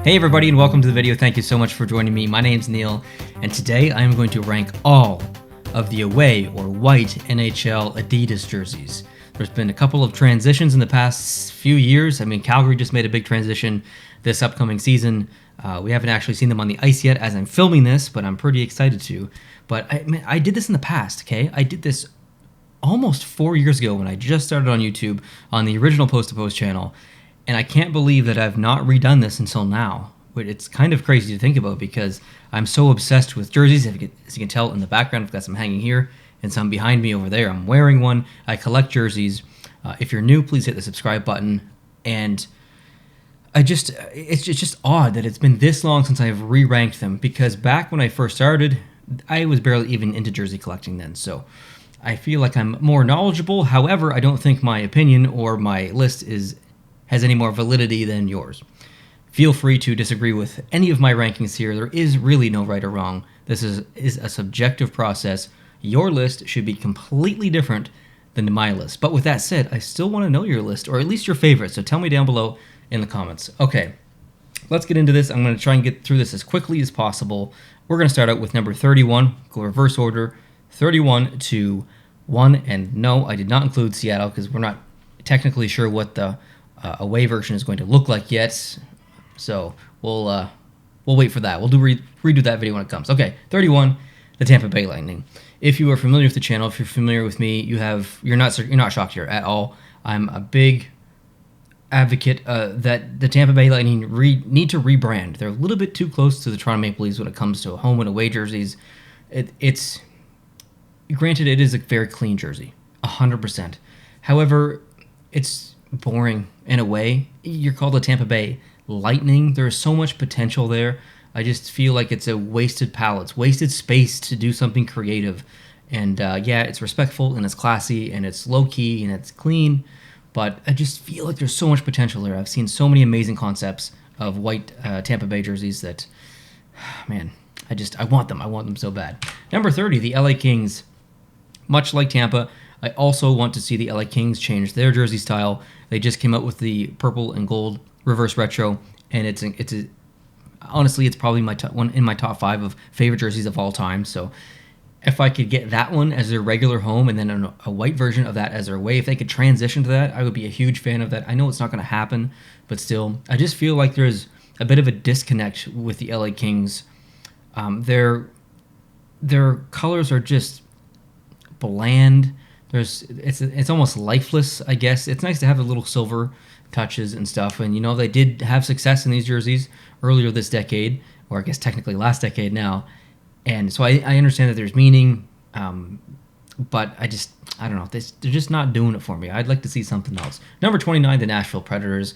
Hey everybody and welcome to the video. Thank you so much for joining me. My name's Neil and today I'm going to rank all of the away or white NHL Adidas jerseys. There's been a couple of transitions in the past few years. I mean, Calgary just made a big transition this upcoming season. We haven't actually seen them on the ice yet as I'm filming this, but I'm pretty excited to. But I did this in the past, okay? I did this almost 4 years ago when I just started on YouTube on the original Post to Post channel. And I can't believe that I've not redone this until now. But it's kind of crazy to think about because I'm so obsessed with jerseys. As you can tell in the background, I've got some hanging here and some behind me over there. I'm wearing one. I collect jerseys. If you're new, please hit the subscribe button. And it's just odd that it's been this long since I've re-ranked them, because back when I first started, I was barely even into jersey collecting then. So I feel like I'm more knowledgeable. However, I don't think my opinion or my list has any more validity than yours. Feel free to disagree with any of my rankings here. There is really no right or wrong. This is a subjective process. Your list should be completely different than my list. But with that said, I still want to know your list, or at least your favorites. So tell me down below in the comments. Okay, let's get into this. I'm going to try and get through this as quickly as possible. We're going to start out with number 31, go reverse order, 31 to 1. And no, I did not include Seattle because we're not technically sure what the away version is going to look like yet, so we'll wait for that. We'll redo that video when it comes. Okay, 31, the Tampa Bay Lightning. If you are familiar with the channel, if you're familiar with me, you're not shocked here at all. I'm a big advocate that the Tampa Bay Lightning need to rebrand. They're a little bit too close to the Toronto Maple Leafs when it comes to home and away jerseys. It's granted, it is a very clean jersey, 100%. However, it's boring in a way. You're called the Tampa Bay Lightning. There's so much potential there. I just feel like it's a wasted palette. It's wasted space to do something creative. And yeah, it's respectful and it's classy and it's low-key and it's clean, but I just feel like there's so much potential there. I've seen so many amazing concepts of white Tampa Bay jerseys that, man, I want them. I want them so bad. Number 30, the LA Kings. Much like Tampa, I also want to see the LA Kings change their jersey style. They just came out with the purple and gold reverse retro, and honestly, it's probably one in my top 5 of favorite jerseys of all time. So if I could get that one as their regular home and then a white version of that as their away, if they could transition to that, I would be a huge fan of that. I know it's not going to happen, but still, I just feel like there's a bit of a disconnect with the LA Kings. Their colors are just bland. It's almost lifeless, I guess. It's nice to have the little silver touches and stuff, and they did have success in these jerseys earlier this decade, or I guess technically last decade now, and so I understand that there's meaning, but I don't know, they're just not doing it for me. I'd like to see something else. Number 29, the Nashville Predators.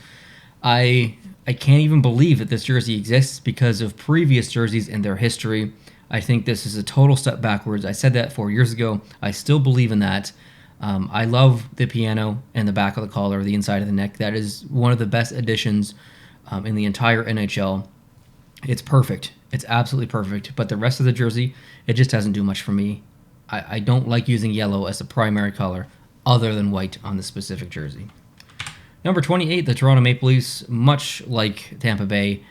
I can't even believe that this jersey exists because of previous jerseys in their history. I think this is a total step backwards. I said that 4 years ago. I still believe in that. I love the piano and the back of the collar, the inside of the neck. That is one of the best additions in the entire NHL. It's perfect. It's absolutely perfect. But the rest of the jersey, it just doesn't do much for me. I don't like using yellow as the primary color other than white on the specific jersey. Number 28, the Toronto Maple Leafs. Much like Tampa Bay,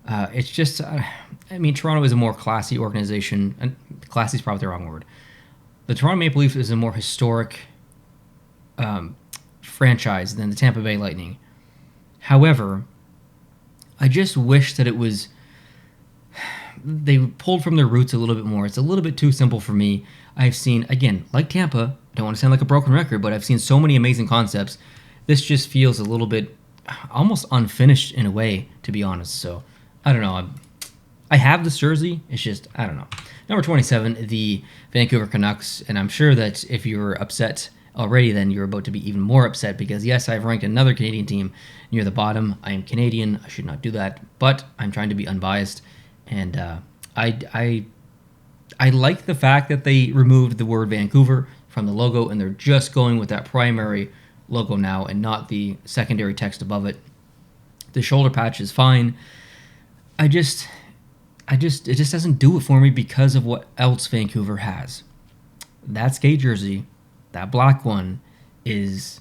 it's just, Toronto is a more classy organization, and classy is probably the wrong word. The Toronto Maple Leafs is a more historic franchise than the Tampa Bay Lightning. However, I just wish that they pulled from their roots a little bit more. It's a little bit too simple for me. I've seen, again, like Tampa, I don't want to sound like a broken record, but I've seen so many amazing concepts. This just feels a little bit almost unfinished in a way, to be honest. So I don't know. I have this jersey. It's just, I don't know. Number 27, the Vancouver Canucks. And I'm sure that if you were upset already, then you're about to be even more upset because, yes, I've ranked another Canadian team near the bottom. I am Canadian. I should not do that. But I'm trying to be unbiased. And I like the fact that they removed the word Vancouver from the logo and they're just going with that primary logo now and not the secondary text above it. The shoulder patch is fine. It just doesn't do it for me because of what else Vancouver has. That skate jersey, that black one, is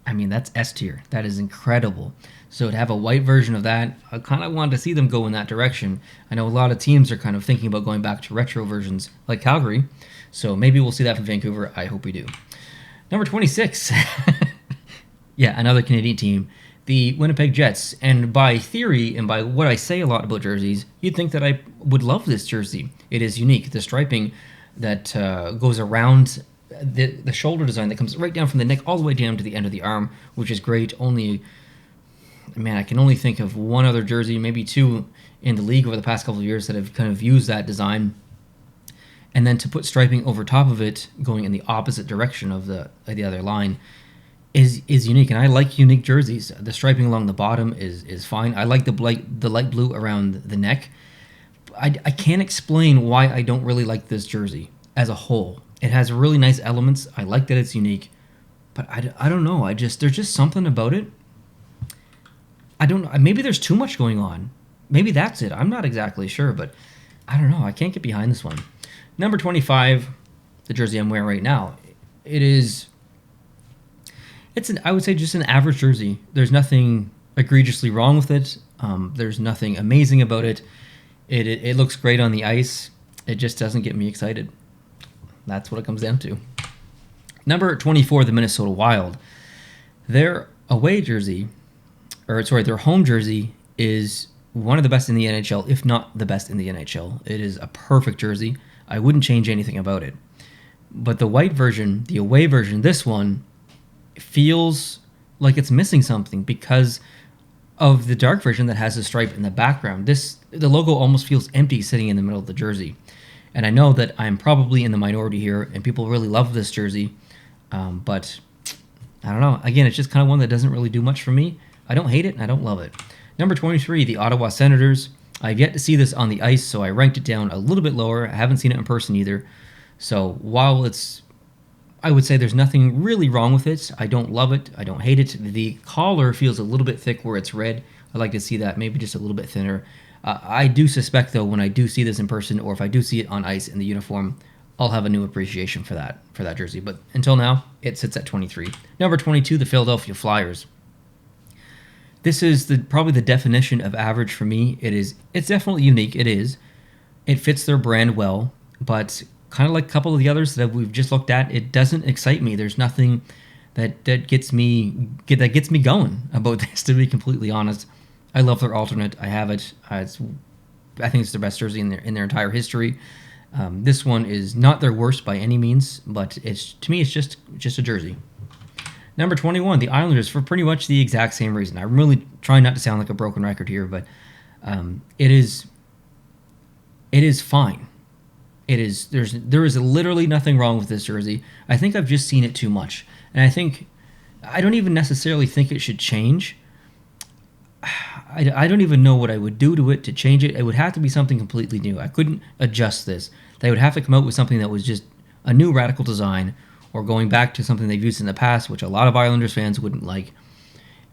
I mean, that's S tier. That is incredible. So to have a white version of that, I kind of wanted to see them go in that direction. I know a lot of teams are kind of thinking about going back to retro versions like Calgary. So maybe we'll see that from Vancouver. I hope we do. Number 26. Yeah, another Canadian team, the Winnipeg Jets. And by theory and by what I say a lot about jerseys, you'd think that I would love this jersey. It is unique. The striping that goes around the shoulder design that comes right down from the neck all the way down to the end of the arm, which is great. I can only think of one other jersey, maybe two in the league over the past couple of years that have kind of used that design. And then to put striping over top of it, going in the opposite direction of the other line, is unique. And I like unique jerseys. The striping along the bottom is fine. I like the light blue around the neck. I can't explain why I don't really like this jersey as a whole. It has really nice elements. I like that it's unique, but I don't know. There's just something about it. I don't know. Maybe there's too much going on. Maybe that's it. I'm not exactly sure, but I don't know. I can't get behind this one. Number 25, the jersey I'm wearing right now. I would say just an average jersey. There's nothing egregiously wrong with it. There's nothing amazing about it. It looks great on the ice. It just doesn't get me excited. That's what it comes down to. Number 24, the Minnesota Wild. Their home jersey is one of the best in the NHL, if not the best in the NHL. It is a perfect jersey. I wouldn't change anything about it. But the white version, the away version, this one feels like it's missing something because of the dark version that has a stripe in the background. The logo almost feels empty sitting in the middle of the jersey. And I know that I'm probably in the minority here, and people really love this jersey. But I don't know. Again, it's just kind of one that doesn't really do much for me. I don't hate it, and I don't love it. Number 23, the Ottawa Senators. I've yet to see this on the ice, so I ranked it down a little bit lower. I haven't seen it in person either. So while I would say there's nothing really wrong with it. I don't love it. I don't hate it. The collar feels a little bit thick where it's red. I'd like to see that maybe just a little bit thinner. I do suspect, though, when I do see this in person, or if I do see it on ice in the uniform, I'll have a new appreciation for that jersey. But until now, it sits at 23. Number 22, the Philadelphia Flyers. This is probably the definition of average for me. It's definitely unique. It is. It fits their brand well, but kind of like a couple of the others that we've just looked at, it doesn't excite me. There's nothing that gets me going about this, to be completely honest. I love their alternate. I have it. I think it's their best jersey in their entire history. This one is not their worst by any means, but to me it's just a jersey. Number 21, the Islanders, for pretty much the exact same reason. I'm really trying not to sound like a broken record here, but it is fine. There is literally nothing wrong with this jersey. I think I've just seen it too much, and I don't even necessarily think it should change. I don't even know what I would do to it to change it. It would have to be something completely new. I couldn't adjust this. They would have to come out with something that was just a new radical design, or going back to something they've used in the past, which a lot of Islanders fans wouldn't like.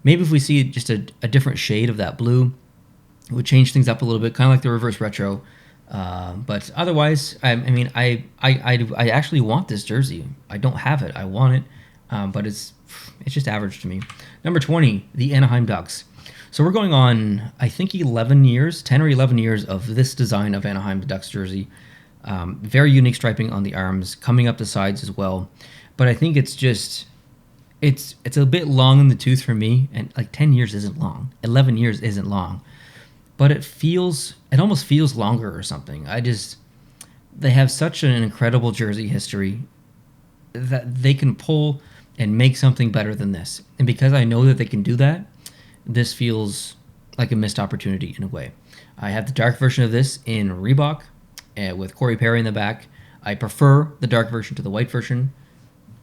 Maybe if we see just a different shade of that blue, it would change things up a little bit, kind of like the reverse retro. But otherwise, I actually want this jersey. I don't have it. I want it, but it's just average to me. Number 20, the Anaheim Ducks. So we're going on, I think, 10 or 11 years of this design of Anaheim Ducks jersey. Very unique striping on the arms, coming up the sides as well. But I think it's a bit long in the tooth for me, and like 10 years isn't long. 11 years isn't long. But it almost feels longer or something. They have such an incredible jersey history that they can pull and make something better than this. And because I know that they can do that, this feels like a missed opportunity in a way. I have the dark version of this in Reebok with Corey Perry in the back. I prefer the dark version to the white version,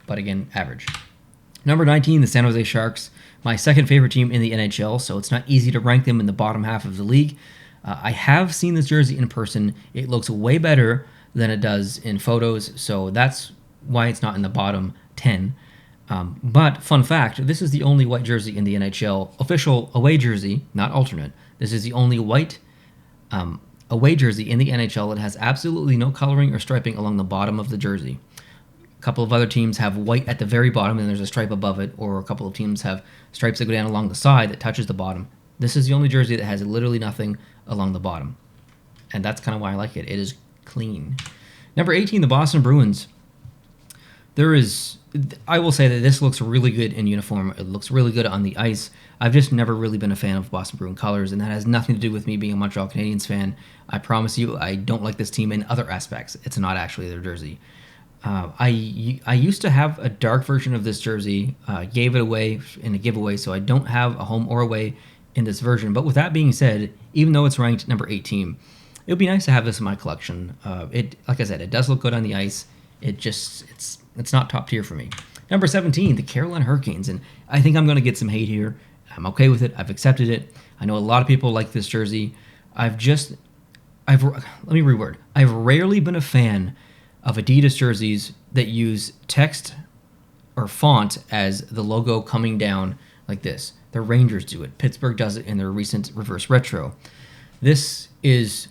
but again, average. Number 19, the San Jose Sharks, my second favorite team in the NHL, so it's not easy to rank them in the bottom half of the league. I have seen this jersey in person. It looks way better than it does in photos, so that's why it's not in the bottom 10. But fun fact, this is the only white jersey in the NHL, official away jersey, not alternate. This is the only white away jersey in the NHL that has absolutely no coloring or striping along the bottom of the jersey. couple of other teams have white at the very bottom and there's a stripe above it, or a couple of teams have stripes that go down along the side that touches the bottom. This is the only jersey that has literally nothing along the bottom. And that's kind of why I like it. It is clean. Number 18, the Boston Bruins. I will say that this looks really good in uniform. It looks really good on the ice. I've just never really been a fan of Boston Bruin colors, and that has nothing to do with me being a Montreal Canadiens fan. I promise you, I don't like this team in other aspects. It's not actually their jersey. I used to have a dark version of this jersey, gave it away in a giveaway, so I don't have a home or away in this version. But with that being said, even though it's ranked number 18, it would be nice to have this in my collection. Like I said, it does look good on the ice. It's not top tier for me. Number 17, the Carolina Hurricanes, and I think I'm going to get some hate here. I'm okay with it. I've accepted it. I know a lot of people like this jersey. Let me reword. I've rarely been a fan of Adidas jerseys that use text or font as the logo coming down like this. The Rangers do it. Pittsburgh does it in their recent reverse retro. This is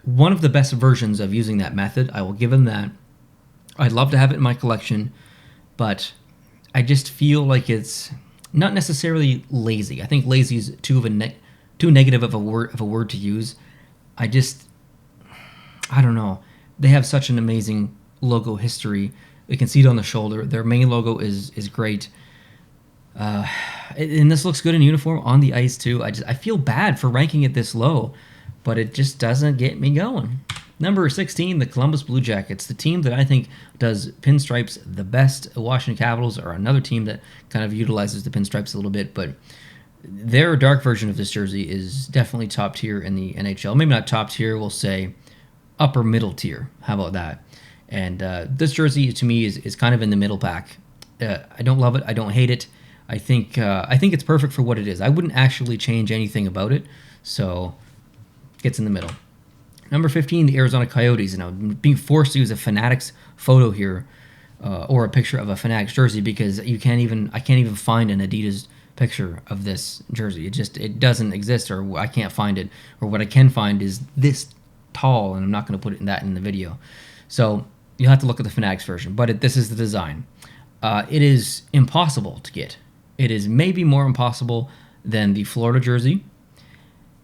one of the best versions of using that method. I will give them that. I'd love to have it in my collection, but I just feel like it's not necessarily lazy. I think lazy is too negative of a word to use. I don't know. They have such an amazing logo history. You can see it on the shoulder. Their main logo is great. And this looks good in uniform on the ice too. I feel bad for ranking it this low, but it just doesn't get me going. Number 16, the Columbus Blue Jackets, the team that I think does pinstripes the best. Washington Capitals are another team that kind of utilizes the pinstripes a little bit, but their dark version of this jersey is definitely top tier in the NHL. Maybe not top tier, we'll say upper middle tier. How about that? And this jersey to me is kind of in the middle pack. I don't love it. I don't hate it. I think it's perfect for what it is. I wouldn't actually change anything about it, so it's in the middle. Number 15, the Arizona Coyotes. And I'm being forced to use a Fanatics photo here, or a picture of a Fanatics jersey, because I can't even find an Adidas picture of this jersey. It doesn't exist, or I can't find it. Or what I can find is this tall, and I'm not going to put that in the video. So you'll have to look at the Fanatics version. But this is the design. It is impossible to get. It is maybe more impossible than the Florida jersey,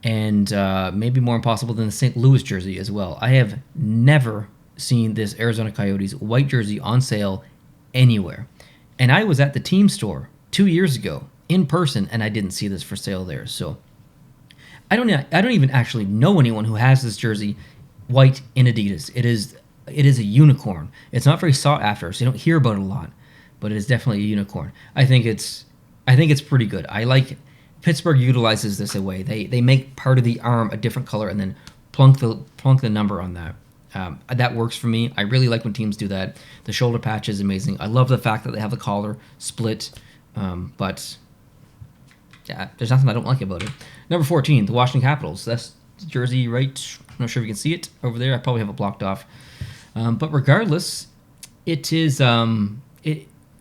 and maybe more impossible than the St. Louis jersey as well. I have never seen this Arizona Coyotes white jersey on sale anywhere. And I was at the team store 2 years ago in person, and I didn't see this for sale there. So I don't even actually know anyone who has this jersey white in Adidas. It is a unicorn. It's not very sought after, so you don't hear about it a lot, but it is definitely a unicorn. I think it's pretty good. I like Pittsburgh utilizes this away. They make part of the arm a different color and then plunk the number on that. That works for me. I really like when teams do that. The shoulder patch is amazing. I love the fact that they have the collar split, but yeah, there's nothing I don't like about it. Number 14, the Washington Capitals. That's the jersey right. I'm not sure if you can see it over there. I probably have it blocked off. But regardless, it is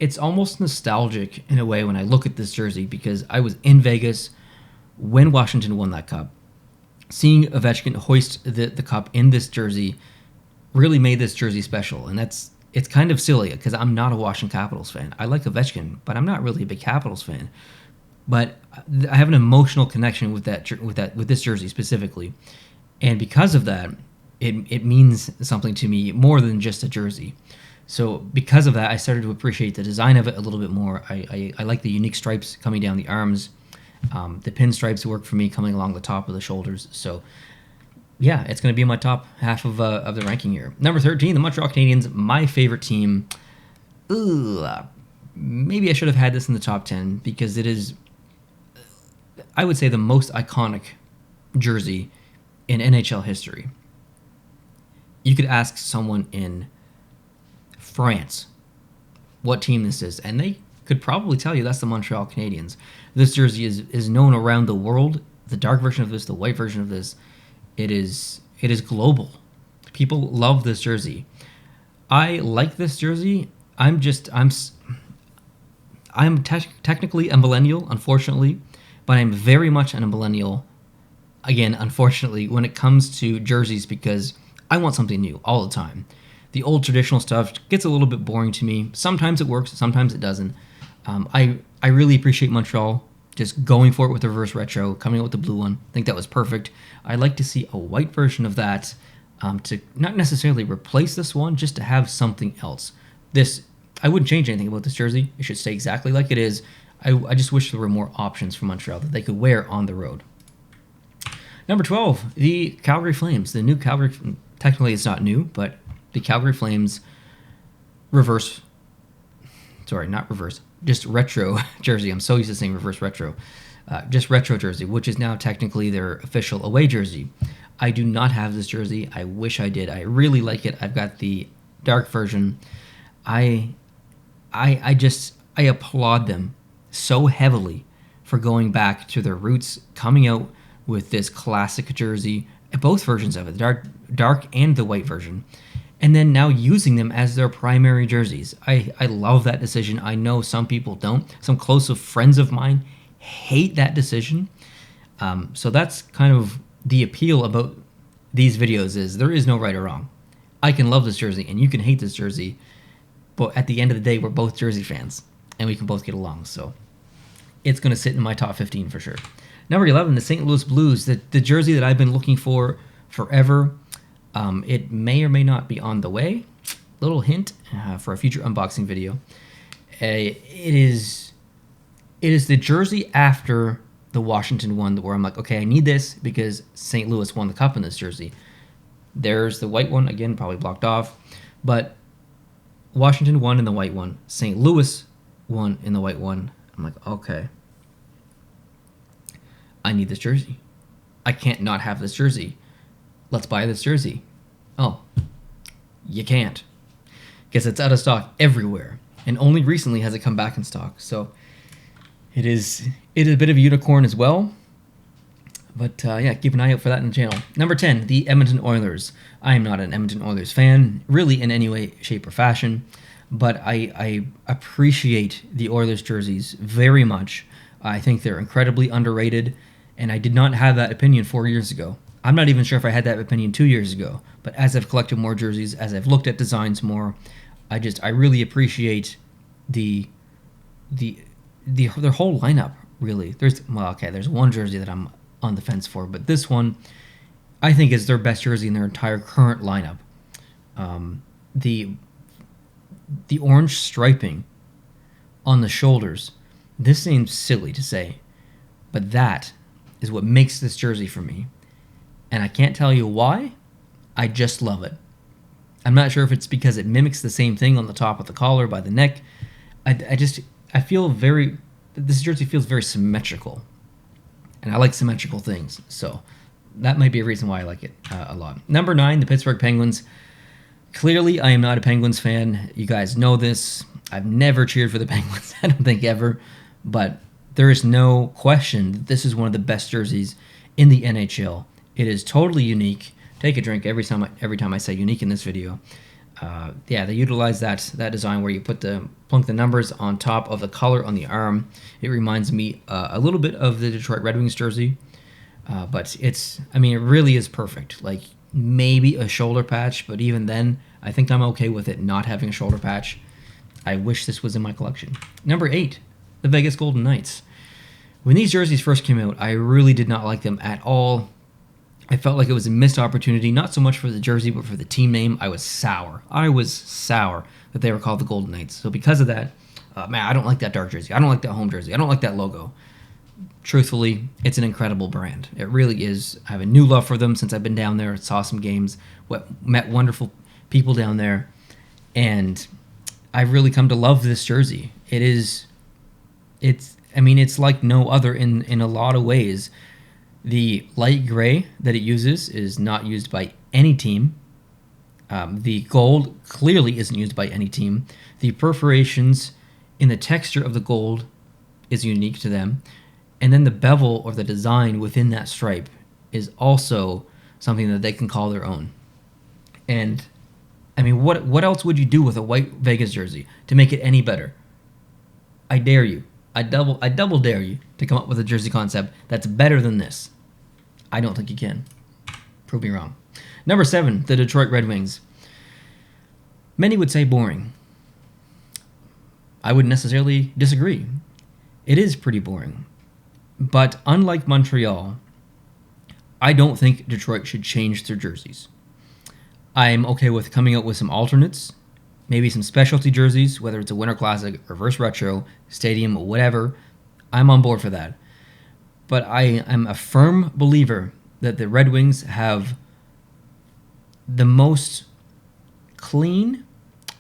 it's almost nostalgic in a way when I look at this jersey, because I was in Vegas when Washington won that cup. Seeing Ovechkin hoist the cup in this jersey really made this jersey special, and it's kind of silly because I'm not a Washington Capitals fan. I like Ovechkin, but I'm not really a big Capitals fan. But I have an emotional connection with this jersey specifically, and because of that, it means something to me more than just a jersey. So because of that, I started to appreciate the design of it a little bit more. I like the unique stripes coming down the arms. The pinstripes work for me coming along the top of the shoulders. So yeah, it's going to be in my top half of the ranking here. Number 13, the Montreal Canadiens, my favorite team. Maybe I should have had this in the top 10 because it is, I would say, the most iconic jersey in NHL history. You could ask someone in France what team this is, and they could probably tell you that's the Montreal Canadiens. This jersey is known around the world. The dark version of this, the white version of this, it is global. People love this jersey. I like this jersey. I'm technically a millennial, unfortunately, but I'm very much a millennial, again, unfortunately, when it comes to jerseys, because I want something new all the time. The old traditional stuff gets a little bit boring to me. Sometimes it works, sometimes it doesn't. I really appreciate Montreal just going for it with the reverse retro, coming out with the blue one. I think that was perfect. I'd like to see a white version of that to not necessarily replace this one, just to have something else. I wouldn't change anything about this jersey. It should stay exactly like it is. I just wish there were more options for Montreal that they could wear on the road. Number 12, the Calgary Flames. The new Calgary, technically it's not new, but the Calgary Flames just retro jersey. I'm so used to saying reverse retro. Just retro jersey, which is now technically their official away jersey. I do not have this jersey. I wish I did. I really like it. I've got the dark version. I applaud them so heavily for going back to their roots, coming out with this classic jersey, both versions of it, the dark and the white version, and then now using them as their primary jerseys. I love that decision. I know some people don't. Some close friends of mine hate that decision. So that's kind of the appeal about these videos, is there is no right or wrong. I can love this jersey and you can hate this jersey, but at the end of the day, we're both jersey fans and we can both get along. So it's going to sit in my top 15 for sure. Number 11, the St. Louis Blues, the jersey that I've been looking for forever. It may or may not be on the way. Little hint for a future unboxing video. It is the jersey after the Washington one, where I'm like, okay, I need this because St. Louis won the cup in this jersey. There's the white one, again, probably blocked off. But Washington won in the white one. St. Louis won in the white one. I'm like, okay, I need this jersey. I can't not have this jersey. Let's buy this jersey. Oh, you can't. Because it's out of stock everywhere. And only recently has it come back in stock. So it is a bit of a unicorn as well. But yeah, keep an eye out for that in the channel. Number 10, the Edmonton Oilers. I am not an Edmonton Oilers fan, really in any way, shape, or fashion. But I appreciate the Oilers jerseys very much. I think they're incredibly underrated. And I did not have that opinion 4 years ago. I'm not even sure if I had that opinion 2 years ago. But as I've collected more jerseys, as I've looked at designs more, I really appreciate their whole lineup. Really, there's one jersey that I'm on the fence for, but this one I think is their best jersey in their entire current lineup. The orange striping on the shoulders. This seems silly to say, but that is what makes this jersey for me. And I can't tell you why. I just love it. I'm not sure if it's because it mimics the same thing on the top of the collar by the neck. I feel this jersey feels very symmetrical. And I like symmetrical things. So that might be a reason why I like it a lot. Number 9, the Pittsburgh Penguins. Clearly, I am not a Penguins fan. You guys know this. I've never cheered for the Penguins. I don't think ever. But there is no question that this is one of the best jerseys in the NHL. It is totally unique. Take a drink every time I say unique in this video. Yeah, they utilize that design where you plunk the numbers on top of the collar on the arm. It reminds me a little bit of the Detroit Red Wings jersey, but it really is perfect. Like maybe a shoulder patch, but even then, I think I'm okay with it not having a shoulder patch. I wish this was in my collection. Number 8, the Vegas Golden Knights. When these jerseys first came out, I really did not like them at all. I felt like it was a missed opportunity, not so much for the jersey, but for the team name. I was sour that they were called the Golden Knights. So because of that, I don't like that dark jersey. I don't like that home jersey. I don't like that logo. Truthfully, it's an incredible brand. It really is. I have a new love for them since I've been down there, saw some games, met wonderful people down there, and I've really come to love this jersey. It's like no other in a lot of ways. The light gray that it uses is not used by any team. The gold clearly isn't used by any team. The perforations in the texture of the gold is unique to them. And then the bevel or the design within that stripe is also something that they can call their own. And what else would you do with a white Vegas jersey to make it any better? I dare you. I double dare you to come up with a jersey concept that's better than this. I don't think you can. Prove me wrong. Number 7, the Detroit Red Wings. Many would say boring. I wouldn't necessarily disagree. It is pretty boring. But unlike Montreal, I don't think Detroit should change their jerseys. I'm okay with coming out with some alternates, maybe some specialty jerseys, whether it's a Winter Classic, Reverse Retro, Stadium, whatever. I'm on board for that. But I am a firm believer that the Red Wings have the most clean,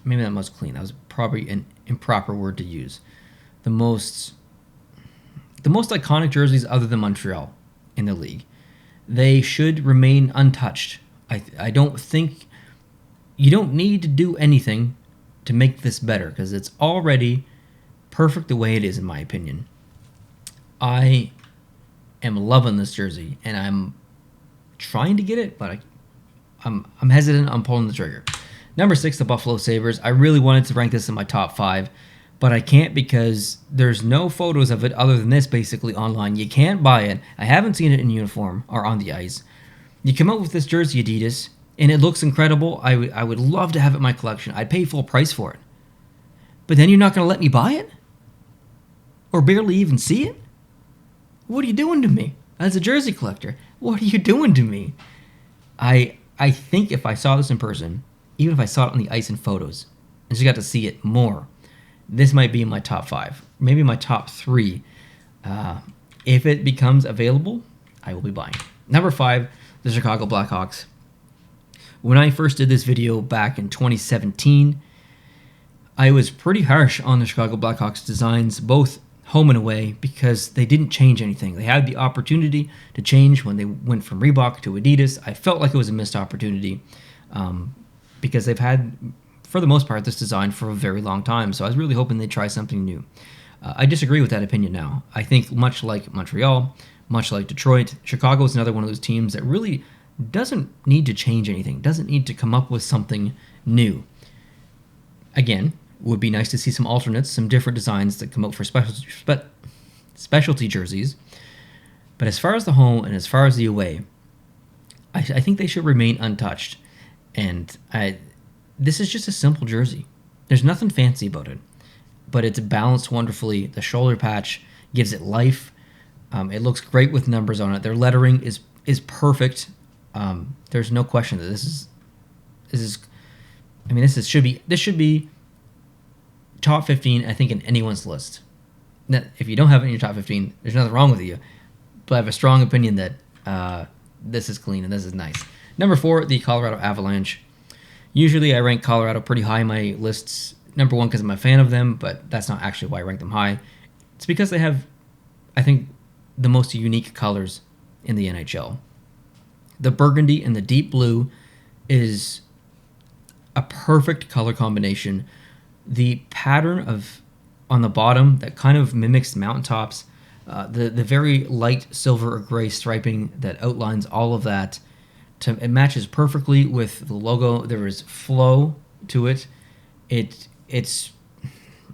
maybe not most clean, that was probably an improper word to use, the most iconic jerseys other than Montreal in the league. They should remain untouched. I don't think you don't need to do anything to make this better because it's already perfect the way it is, in my opinion. I am loving this jersey, and I'm trying to get it, but I'm hesitant on pulling the trigger. Number 6, the Buffalo Sabres. I really wanted to rank this in my top 5, but I can't because there's no photos of it other than this basically online. You can't buy it. I haven't seen it in uniform or on the ice. You come out with this jersey, Adidas, and it looks incredible. I would love to have it in my collection. I'd pay full price for it. But then you're not going to let me buy it? Or barely even see it? What are you doing to me? As a jersey collector, what are you doing to me? I think if I saw this in person, even if I saw it on the ice in photos, and just got to see it more, this might be in my top 5, maybe my top 3. If it becomes available, I will be buying. Number 5, the Chicago Blackhawks. When I first did this video back in 2017, I was pretty harsh on the Chicago Blackhawks designs, both home and away, because they didn't change anything. They had the opportunity to change when they went from Reebok to Adidas. I felt like it was a missed opportunity because they've had, for the most part, this design for a very long time. So I was really hoping they'd try something new. I disagree with that opinion now. I think much like Montreal, much like Detroit, Chicago is another one of those teams that really doesn't need to change anything, doesn't need to come up with something new. Again, would be nice to see some alternates, some different designs that come out for specialty jerseys. But as far as the home and as far as the away, I think they should remain untouched. And this is just a simple jersey. There's nothing fancy about it, but it's balanced wonderfully. The shoulder patch gives it life. It looks great with numbers on it. Their lettering is perfect. There's no question that this should be top 15, I think, in anyone's list. Now, if you don't have it in your top 15, there's nothing wrong with you. But I have a strong opinion that this is clean and this is nice. Number 4, the Colorado Avalanche. Usually I rank Colorado pretty high in my lists. Number 1 because I'm a fan of them, but that's not actually why I rank them high. It's because they have, I think, the most unique colors in the NHL. The burgundy and the deep blue is a perfect color combination. The pattern on the bottom that kind of mimics mountaintops, the very light silver or gray striping that outlines all of that, it matches perfectly with the logo. There is flow to it. It's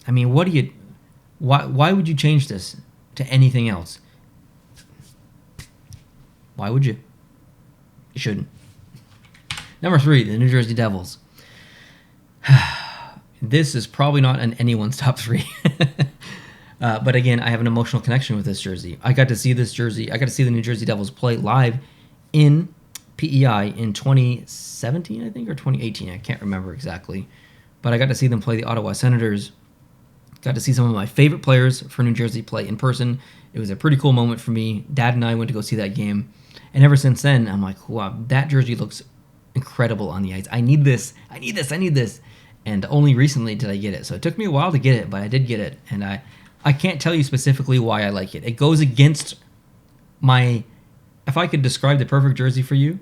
I mean, why would you change this to anything else? Why would you? You shouldn't. Number 3, the New Jersey Devils. This is probably not in anyone's top 3. But again, I have an emotional connection with this jersey. I got to see this jersey. I got to see the New Jersey Devils play live in PEI in 2017, I think, or 2018. I can't remember exactly. But I got to see them play the Ottawa Senators. Got to see some of my favorite players for New Jersey play in person. It was a pretty cool moment for me. Dad and I went to go see that game. And ever since then, I'm like, wow, that jersey looks incredible on the ice. I need this. I need this. I need this. And only recently did I get it. So it took me a while to get it, but I did get it. And I can't tell you specifically why I like it. It goes against my... If I could describe the perfect jersey for you,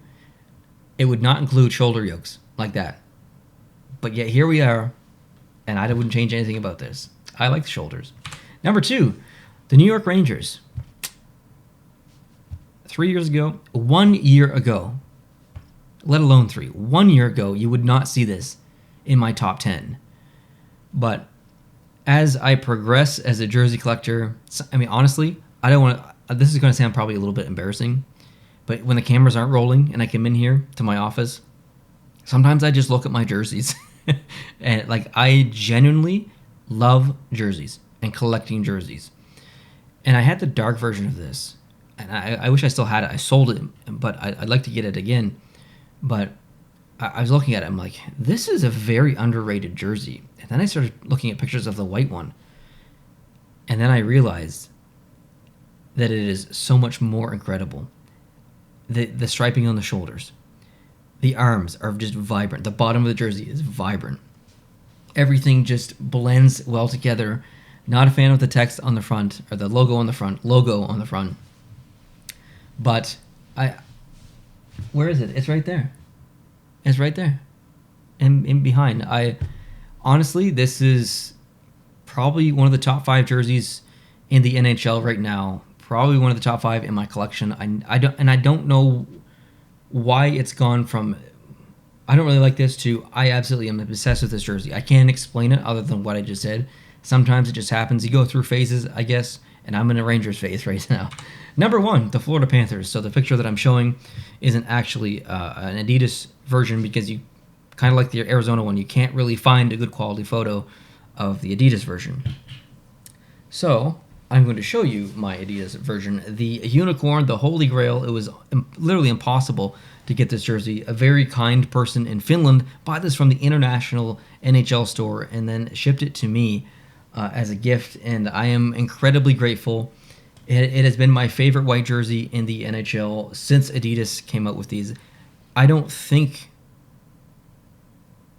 it would not include shoulder yokes like that. But yet here we are, and I wouldn't change anything about this. I like the shoulders. Number 2, the New York Rangers. 1 year ago, let alone 3, 1 year ago, you would not see this in my top 10. But as I progress as a jersey collector, I mean, honestly, I don't want to, this is going to sound probably a little bit embarrassing, but when the cameras aren't rolling and I come in here to my office, sometimes I just look at my jerseys And like, I genuinely love jerseys and collecting jerseys. And I had the dark version of this, and I wish I still had it. I sold it, but I'd like to get it again. But I was looking at it, I'm like, this is a very underrated jersey. And then I started looking at pictures of the white one, and then I realized that it is so much more incredible. The striping on the shoulders, the arms are just vibrant. The bottom of the jersey is vibrant. Everything just blends well together. Not a fan of the text on the front, or the logo on the front. But where is it? It's right there. It's right there. In behind. Honestly, this is probably one of the top 5 jerseys in the NHL right now. Probably one of the top 5 in my collection. I don't know why it's gone from I don't really like this to I absolutely am obsessed with this jersey. I can't explain it other than what I just said. Sometimes it just happens. You go through phases, I guess, and I'm in a Rangers phase right now. Number 1, the Florida Panthers. So the picture that I'm showing isn't actually an Adidas version, because you kind of like the Arizona one. You can't really find a good quality photo of the Adidas version. So I'm going to show you my Adidas version. The unicorn, the holy grail. It was literally impossible to get this jersey. A very kind person in Finland bought this from the international NHL store and then shipped it to me as a gift, and I am incredibly grateful. It has been my favorite white jersey in the NHL since Adidas came out with these. I don't think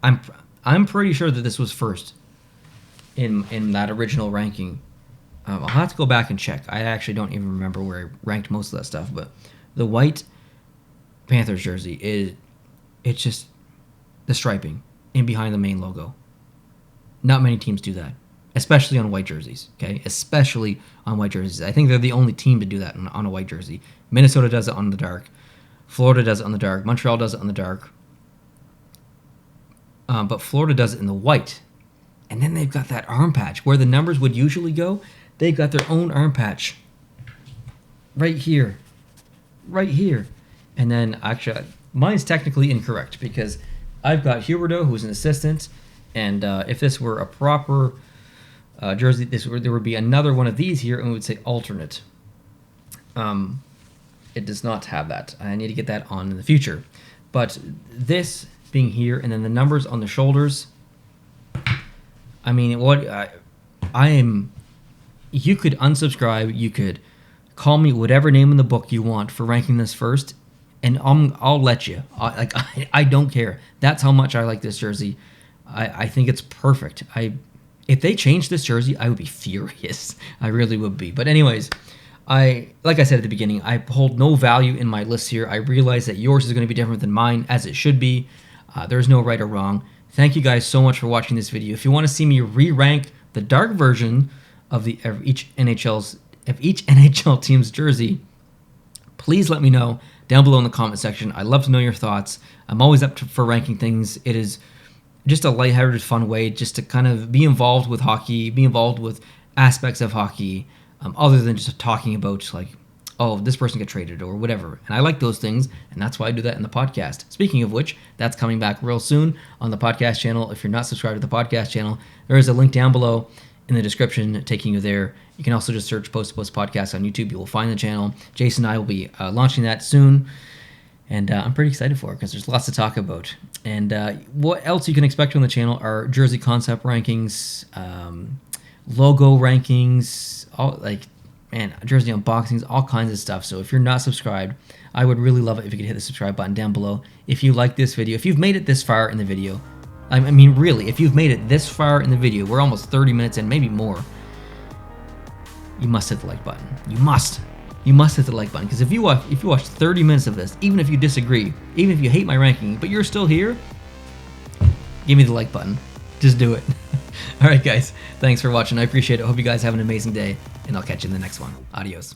I'm pretty sure that this was first in that original ranking. I'll have to go back and check. I actually don't even remember where I ranked most of that stuff, but the white Panthers jersey it's just the striping in behind the main logo. Not many teams do that, especially on white jerseys. Okay, especially on white jerseys. I think they're the only team to do that on a white jersey. Minnesota does it on the dark. Florida does it on the dark. Montreal does it on the dark. But Florida does it in the white. And then they've got that arm patch where the numbers would usually go. They've got their own arm patch right here. Right here. And then, actually, mine's technically incorrect because I've got Huberdeau, who's an assistant. And if this were a proper jersey, there would be another one of these here, and we would say alternate. It does not have that. I need to get that on in the future. But this being here, and then the numbers on the shoulders. I mean, you could unsubscribe, you could call me whatever name in the book you want for ranking this first, and I'll let you. I don't care. That's how much I like this jersey. I think it's perfect. If they changed this jersey, I would be furious. I really would be. But anyways, like I said at the beginning, I hold no value in my list here. I realize that yours is going to be different than mine, as it should be. There's no right or wrong. Thank you guys so much for watching this video. If you want to see me re-rank the dark version of each NHL team's jersey, please let me know down below in the comment section. I love to know your thoughts. I'm always up for ranking things. It is just a lighthearted, fun way just to kind of be involved with hockey, be involved with aspects of hockey, other than just talking about like, oh, this person got traded or whatever. And I like those things, and that's why I do that in the podcast. Speaking of which, that's coming back real soon on the podcast channel. If you're not subscribed to the podcast channel, there is a link down below in the description taking you there. You can also just search Post to Post Podcast on YouTube. You will find the channel. Jason and I will be launching that soon, and I'm pretty excited for it because there's lots to talk about. And what else you can expect on the channel are jersey concept rankings, logo rankings, jersey unboxings, all kinds of stuff. So if you're not subscribed, I would really love it if you could hit the subscribe button down below. If you like this video, if you've made it this far in the video, I mean really, if you've made it this far in the video, we're almost 30 minutes in, maybe more, you must hit the like button. You must hit the like button, because if you watch 30 minutes of this, even if you disagree, even if you hate my ranking, but you're still here, give me the like button. Just do it. All right, guys. Thanks for watching. I appreciate it. Hope you guys have an amazing day, and I'll catch you in the next one. Adios.